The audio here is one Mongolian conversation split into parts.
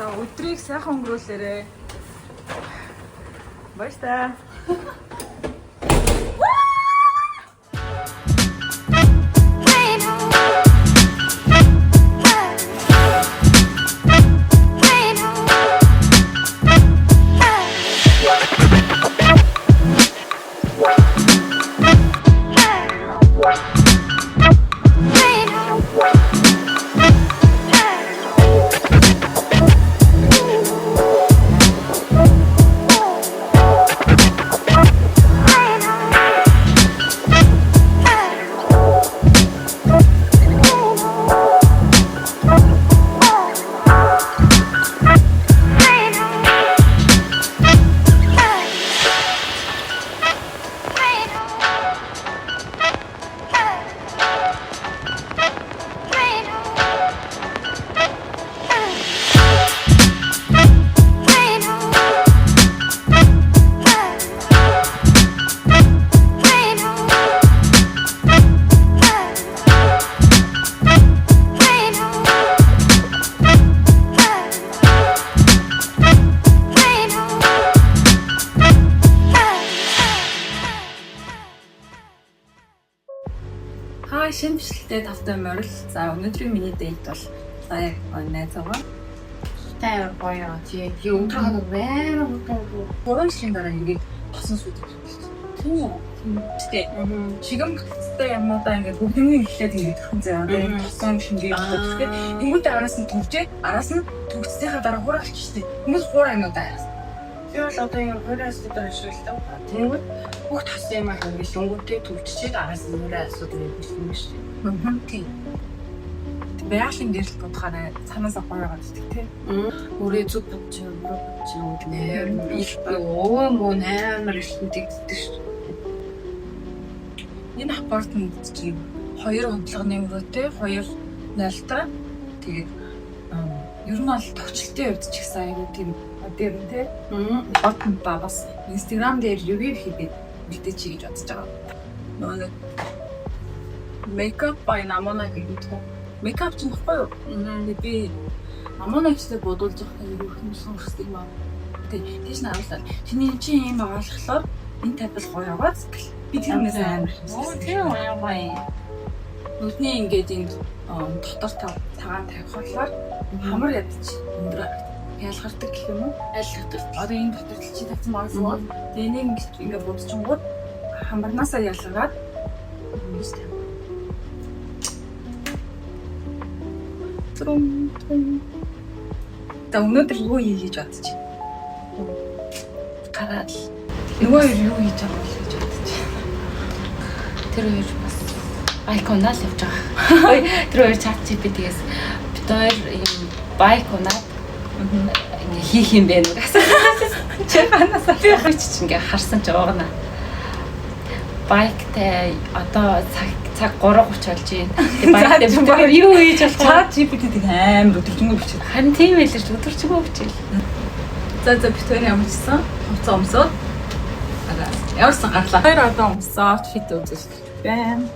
За өдрийг сайхан өнгөрүүлээрэй. Баяр таа. Шинэ бичлэгтэй тавтай морил. За өнөөдрийн миний дэйт бол сая найзаагаа тайвар гоё тий. Өндөр хоног байна уу? гурван жилийн дараа ингээд тосон сүйдэг шүү дээ. Тийм үү? Чигэмтэй юмудаа ингээд бүгднийг эхлээд ингээд тхэн заяа. Тосон шингээ хэлдэг. Тэнгүүтээ араас нь төвчээ, араас нь төвчсийнхаа дараа хураалч шүү дээ. Хүмүүс хураа юмудаа араас. Тэр бол одоо юм хөрөөс дээр ашиглалтаа. Тэнгүүд бүх тас юм аа ингээд өнгөтэй төвччээд араас нь өөрөө асуудал үүсгэж юм шүү дээ. Тийм. Байгалийн дээр л бодохоор цаанаасаа гоё гаддаг тийм. Өөрөө зүг бодож нээр их өвөө нээр ихэнтэй гэдэг шүү дээ. Энэ апартмент чинь 2 онцлогны өрөөтэй 2 найлтаа. Тэгээд ер нь бол төвчлөлтийн хувьд ч ихсэн аюу тийм модерн тий. Хотн ба бас Instagram дээр review хийгээд мэдээ чи гэж бодож байгаа. Нөгөө makeup by Namona гэдэг нь makeup ч нөхгүй юу? Би Namona-тэй бодуулж байгаа юм юу юм сонгосон юм аа. Тэгэж наавсаа. Чиний чи юм болохоор энэ тавил гоё яваад би тэрнээс амар. Тийм гоё. Нүдний ингээд энэ дотор цагаан тавих болохоор хамар ядчих өндөр ялгардаг гэх юм уу? Айлхдаг. Одоо энэ дотор л чи тавьсан байгаа шүү. Тэгээ энийг ингээд бодчихгонгууд хамарнаасаа ялгараад юм шүү. Та өнөөдөр юу хийж бодож байна? Гараад нөгөө юу хийж байгаа бол гэж бодож байна. Тэр хоёр бас байконаа л явж байгаа. Тэр хоёр чат GPT-гээс бид хоёр юм байконаа ингээ хийх юм бэ нүг асуусан. Чанасаа Би хаач ингээ харсан ч уугна. Байктай одоо цаг 3:30 болж байна. Байктай бид хоёр юу хийж болох вэ? чат GPT-г амар өдөржингөө бичиж. Харин тийм байлж өдөрчгөө бичээл. За бид хоёр ямарчсан хувцас өмсөд яварсан гарлаа. Хоёр одоо өмсөд фит үзэж байна.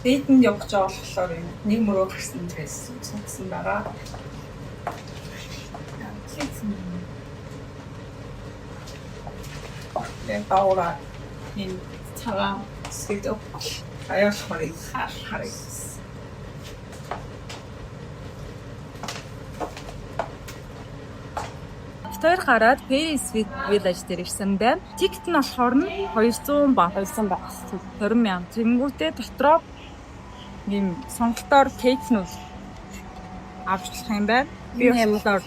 Дэйтэнд явж байгаа болохоор нэг мөрөө гарсан дээрээс сонсон байгаа. Яг баураа энэ цагаан сэдв аяаш харыг. Тэр гараад Paris Village дээр ирсэн байна. Тикет нь болохоор 200 ба 20 мянган. Тэнгүүтээ дотроо ийм сонголтоор кейкнүүд авчлах юм байна. Би болохоор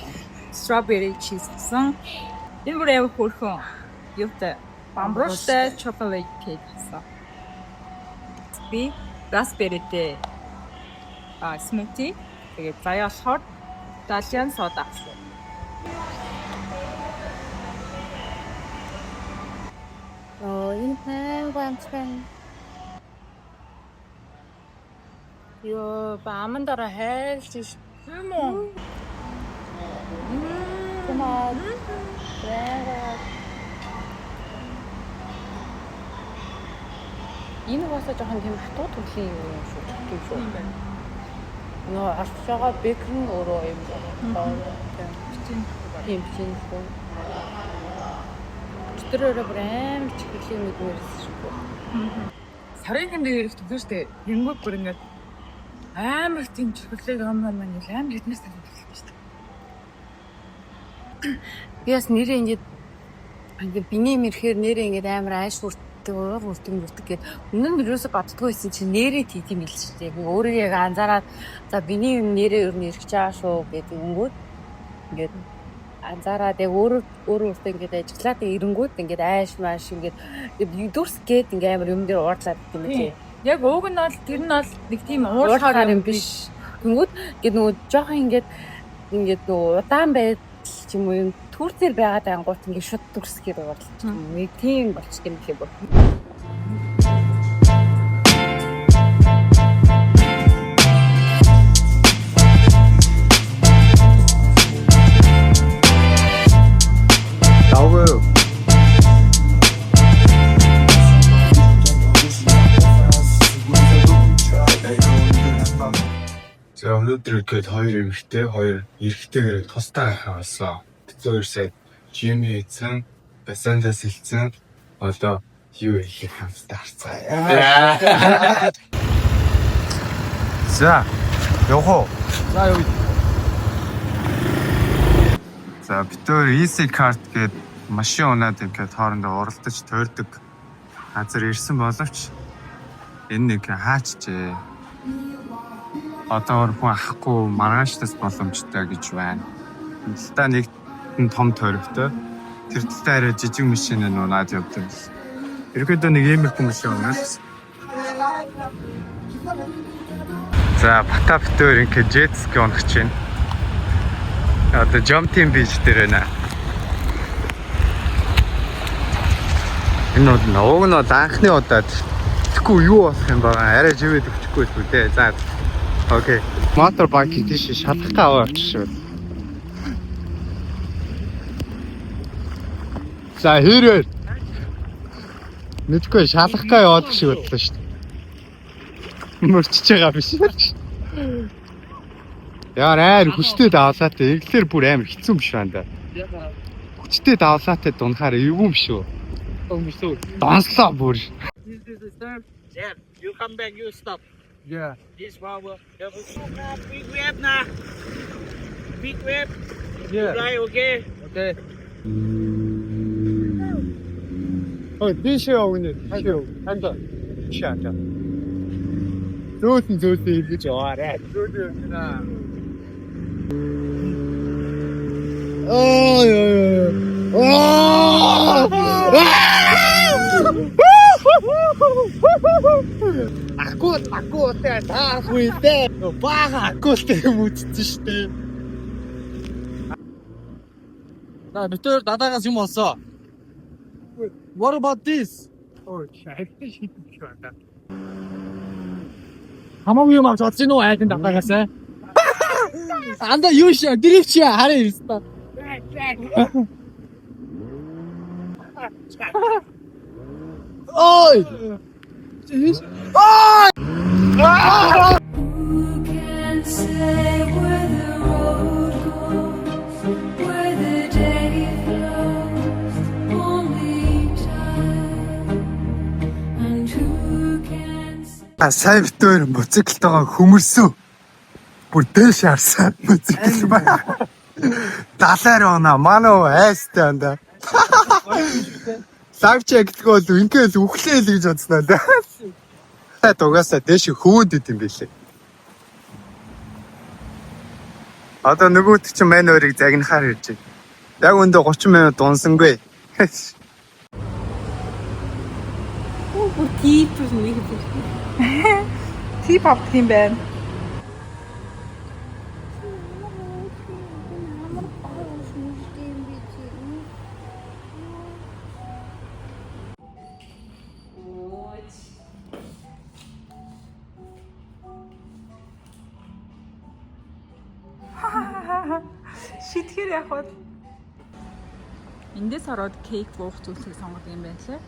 strawberry cheese гэсэн. Энэ бүр яг хөөрхөн юутай бамбууштай chocolate cake гэсэн. Би raspberryтэй smoothie тэгээд заяа болохоор Italian soda авсан. Энэ байна. Ёо, бааман дараа хайлж ш. Тийм үү? Томаа. Энэ угаасаа жоохон тийм хатуу төрлийн юм шүү. Тийм шүү. Нөө арч байгаа бэкэн өөрөө юм байна. Тийм чинь. Өчтөрөөр бүр амар чихлийн мэд мэрсэн шүү. Сарын хэмнээр ирэх төлөө штэ. Тэнгүүд бүр ингээд амар тийм чихлэг юм маань амар хэднээс тавьчихсан штэ. Би бас нэрээ ингээд биний мэрхээр нэрээ ингээд амар ааш хүртдэг гээд өмнө нь юусо боддгоо байсан чинь нэрээ тийм л шүү дээ. Би өөрөө яг анзаараад за биний юм нэрээ ер нь ирэх чаа шүү гэдэг өнгөд ингээд анзаараад яг өөрөө ингээд ажиглаад ирэнгүүд ингээд ааш мааш ингээд дүрс гээд ингээд амар юм дээр уурлаад юм лээ. Яг ууг нь бол тэр нь бол нэг тийм уурхаар юм биш. Тэнгүүд ингээд нөгөө жоохон ингээд нөгөө удаан байд ч юм уу юм төртөр байгаад ангуут ингээд шууд дүрс гээд уурлаж юм. Нэг тийм болчих юм хээ бүр. За өнөөдөр гээд хоёр эмэгтэй, хоёр эрэгтэйгээр тустай хаваасан. Бид хоёр сая жим хийсэн, басандас хэлсэн. Одоо юу хийх хамтдаа харцгаая. За, явах. За юу. За бид хоёр easy card гээд машин унаад ингээд хоорондоо уралдаж тойрдог газар ирсэн боловч энэ нэг хаачжээ. Одоо хүн ахгүй маргааштас боломжтой гэж байна. Талдаа нэг том тойрогтой. Тэр талдаа арай жижиг машин унаад явдаг. Ерөөдөө нэг иймэрхүү машин унаад. За бата битээр ингээд jet ski унах чинь. Одоо jumping beach дээр байна. Энэ уг нь анхны удаад тэгэхгүй юу болох юм бэ? Арай живэд өвчихгүй шүү дээ. За окей. Моторбайк тийш шалхахтай аваач шүү. За хэрээр. Мэдгүй шалхахтай яваад шиг бодлоо шүү. Мөрчиж байгаа биш. Яар аяр хүчтэй давлаатай. Эглэр бүр амар хэцүү юм шиг байна да. Хүчтэй давлаатай дунахаар эвгүй юм шүү. Донслоо бүр. Yeah, you come back, you stop. Yeah. This power. Big wave na. Big wave. Yeah. Fly, okay? Okay. Oh, this year we need. Anda. Шата. Зөөлөн гэж яваарай. Зөөлөн наа. Акутай таархүйтэй бага акутай мүдсэн штэ. На битэр дадаагаас юм олсоо. What about this? Oh, шайхтай шийдэж байна. Хамаагүй юм авч олж гинөө айдын дадаагаас. Анда юу шээ дрифт хараа ирсэн. Ой! Ой! Who can say where the road goes, where the day flows, only time. And who can say Сайн битээр моциклтойгоо хөмөрсөн. Бүр дээш харсан моцикл ба. 70 оноо мануу айстай анда. Лайв чекдгөө л ингээл үхлээ л гэж бодсноо да. Дугаасаа дээш хөөд идэм билээ. Одоо нөгөөт чинь мань өрийг загнахаар ирж байна. Яг өндөө 30 минут дунсангүй. Бүр тийп нэг юм. Тип авдаг юм байна. Шитгэр явахад эндээс ороод кейк буух зүйлсийг сонгодог юм байна лээ.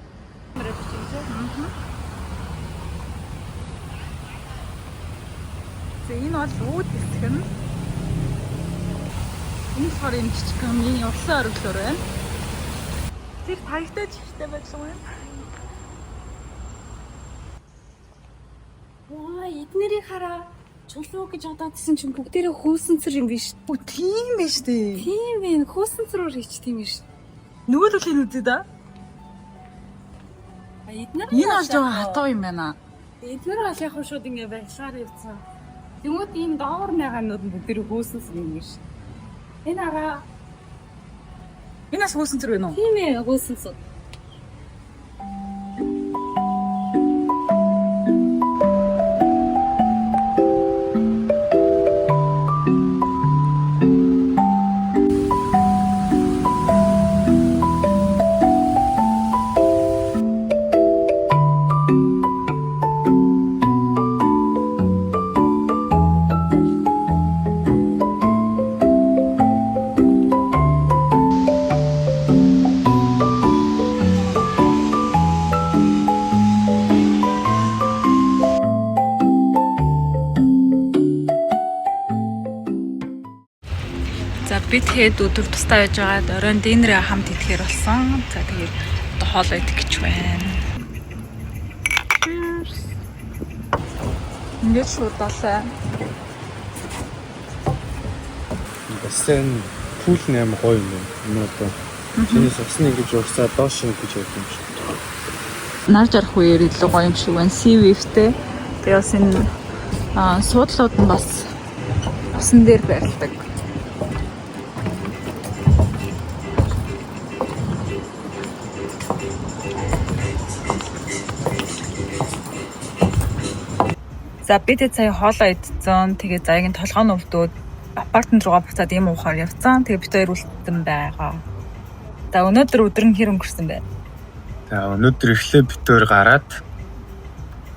Энэ бол үүд хэсэг нь. Энэ болохоор энэ жижигхэн миний усан ориглоор байна. Тэр таягтай жигтэй байсан юм. Ваа, эднэрийг хараа. Чулуу гэж одоодсэн чинь бүгдээрээ хөөсөнцөр юм биш. Тийм биш дээ. Тийм ээ, хөөсөнцрөөр хийч тийм биш. Нөгөө төлөв үзээ да. Эднэр Энэ бол жоо хатуу юм байна. Эднэр бол яг шууд ингэ байглаар явцсан. Тэнгүүд ийм доовор нэганууд нь бүгдээрээ хөөсөнцөр юм биш. Энэ араа. Энэ бас хөөсөнцөр байна уу? Тийм ээ, хөөсөнцөр. За бид хэд өдөр тусдаа байж байгаад оройн дэнрээ хамт идэхээр болсон. За тэгээд одоо хоол идэх гэж байна. Ингээд шууд далаа. Бассейн пул нэм гоё юм. Энэ одоо чиний сусны ингэж урсаа доош гэж ярьд юм шиг. Нар жарах үеэр илүү гоё юм шиг байна. Sea-wave-тэй. Тэгээд бас энэ суудлууд нь бас усан дээр байрладаг. За бид сая хоолоо идсэн. Тэгээ заягийн толгойн өвдөөд апартмент руугаа буцаад юм уухаар явцсан. Тэгээ бид хоёр үлдсэн байгаа. За өнөөдөр өдөр нь хэр өнгөрсөн бэ? За өнөөдөр эхлээ битээр гараад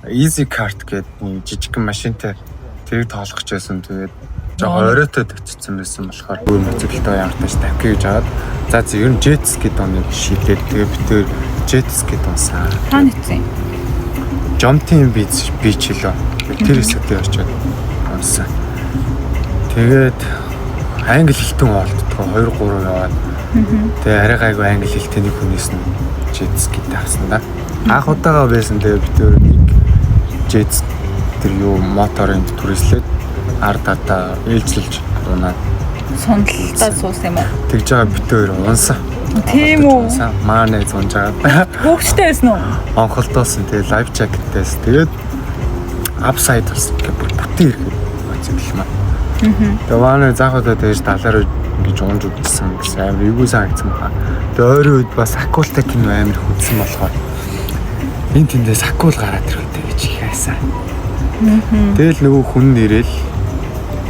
Easy Card гэдэг нэг жижигхэн машинтай тэрийг тоолгож байсан. Тэгээд жоо оройтой төвчсөн байсан болохоор өөр мэдлэлтэй явартаж тавих гэж аваад за ер нь Jet Ski гэдэг нэг шийдээд тэгээ битээр Jet Ski дунсан. Та нэгсэн. Jumping Beach лөө. Тэр хэсэгтээ очиод унсан. Тэгээд англи хэлтэн олддгоо 2-3 яваад. Тэгээ арай гайгүй англи хэлтэй нэг хүнээс нь Jet Ski таасан да. Анх удаага байсан тэгээ битээр нэг Jet тэр юу моторын түрээслээд ард ардаа ээлжлүүлж унаад Сундалтаа суусан юм уу? тэгж байгаа битээр унсан. Тийм үү? Маанай зунж байгаа. Хөөгчтэй байсан уу? Онхолтоосон тэгээ live jacket-ээс тэгээд upside болсон гэх бүр бүтэн ирэхэд бацэглэмээ. Тэгээ маанай заахуудаа тэгж далаар ингэж унж үзсэн гэсэн амар эвгүй санагдсан байна. Тэгээ ойрын үед бас акултай кино амар хүндсэн болохоор энэ тэндээс акул гараад ирэхтэй гэж их хайсан. Тэгэл нөгөө хүн нэрэл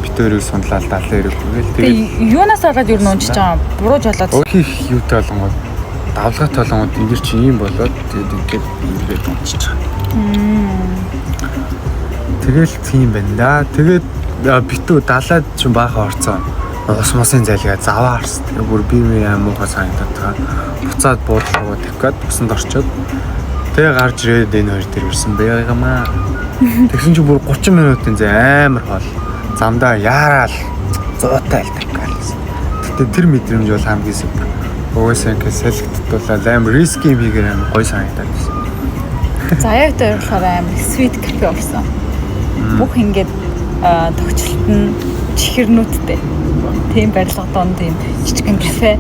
битээрийг сунлаад далаа ирэхгүйгээл Тэгээ юунаас болоод юу нунжиж байгаа? Буруу жолоод. Өөхөх юутай болгоод давлгатай болгоод энэ чи ийм болоод тэгээд ингээд ирээд унчиж байгаа. Тэгэл тийм байна да. Тэгээд битүү далаад ч баахан орцоо. Ус мосын зайлгаа заваа харс. Тэгээ бүр би аим муухай санагдаад байгаа. Буцаад буудлуугаа тавьгаад усанд орчоод тэгээ гарч ирээд энэ хоёр дээр ирсэн байгамаа. Тэгсэн чи бүр 30 минутын зэ амар хоол. Замдаа яараал зуутай альтаггаалсан. Гэтэ тэр мэдрэмж бол хамгийн супер. Угаасаа ингэ сэлгдтуулаад амар риски юм хийгээр амар гой санагдаад байсан. Заяаг дээр болохоор амар sweet cafe орсон. Бүх ингээд тогтчлолт нь чихэрнүүдтэй. Тийм барилга доон тийм жижигэн кафе.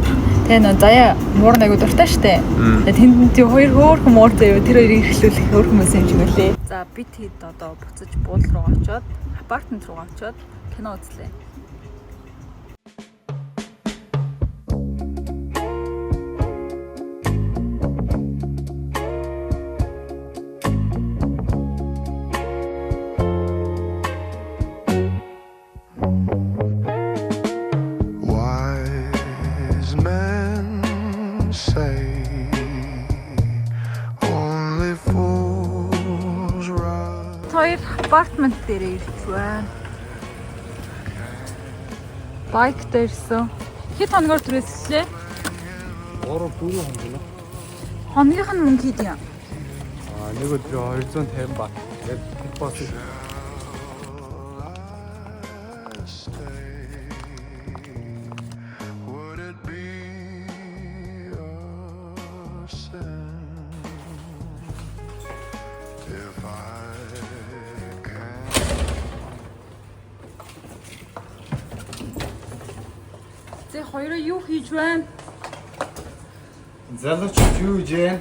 Тэгээ нөө заяа муур нэг дуртай штэ. Тэгээ тэнд тийм хоёр хөөрхөн муур заяа тэр хоёрыг эхлүүлэх өөр хүмүүс юм шиг үлээ. За бид хэд одоо буцаж буудал руу очиод апартмент руу очиод кино үзлээ. Wise men say only fools rush. Хоёр апартмент дээр ирж байна. Байк дээрсэн. Хэд хоногор түрээслээ? 3-4 хоног. Хоногийнх нь мөнгө хэд юм? Нэг өдөр 250 бат. Тэгээд бос. Зэ хоёроо юу хийж байна? Залууч юу вэ?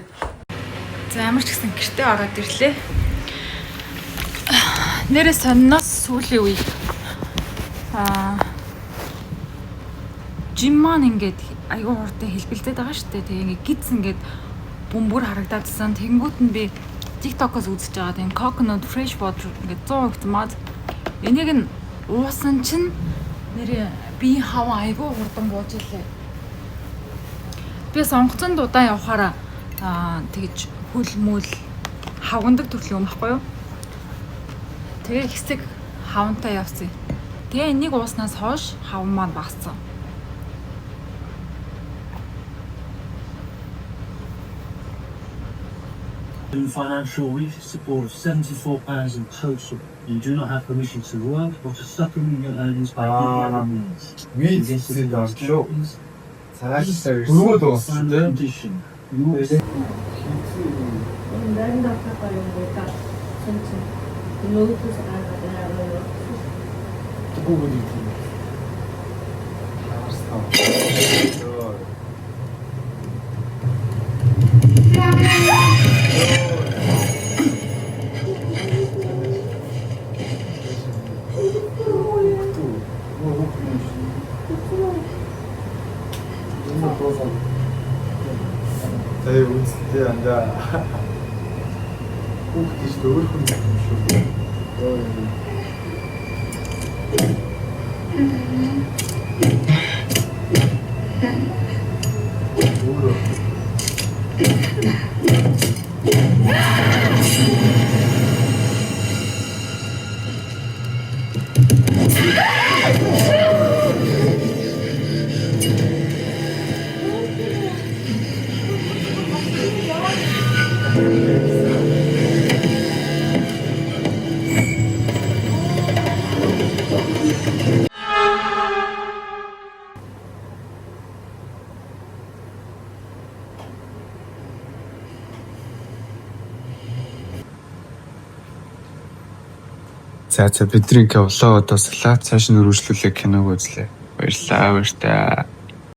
За ямар ч гэсэн гэртээ ороод ирлээ. Нэрээ сонноос сүүлийн үе. Жим маань ингээд аюу хурдан хэлбэлдээд байгаа шүү дээ. Тэгээ ингээд гидс ингээд бөмбөр харагдаадсан. Тэнгүүт нь би TikTok-оос үзэж байгаа. Тэгээ coconut fresh water ингээд 100% мод. Энийг нь уусан чинь нэрээ би хаваа аюу хурдан бууж илээ. Би сонгоцон удаан явахаараа тэгж хөлмөл хавгандаг төрлийн юм баггүй юу? Тэгээ хэсэг хавантай явсан. Тэгээ энийг ууснаас хойш хаван маань багассан. Financial support of £74 in total. You do not have permission to work or to supplement your earnings by any other means. Визтэй орчлоо. Цаашаа Final дууссан тийм. condition. You will Тэгээ үнэтэй андаа. Хүүхдээс өөр хүн юм шүү. За бидний улаан удааслаа цааш нь үргэлжлүүлээ киног үзлээ. Баярлалаа баяртай.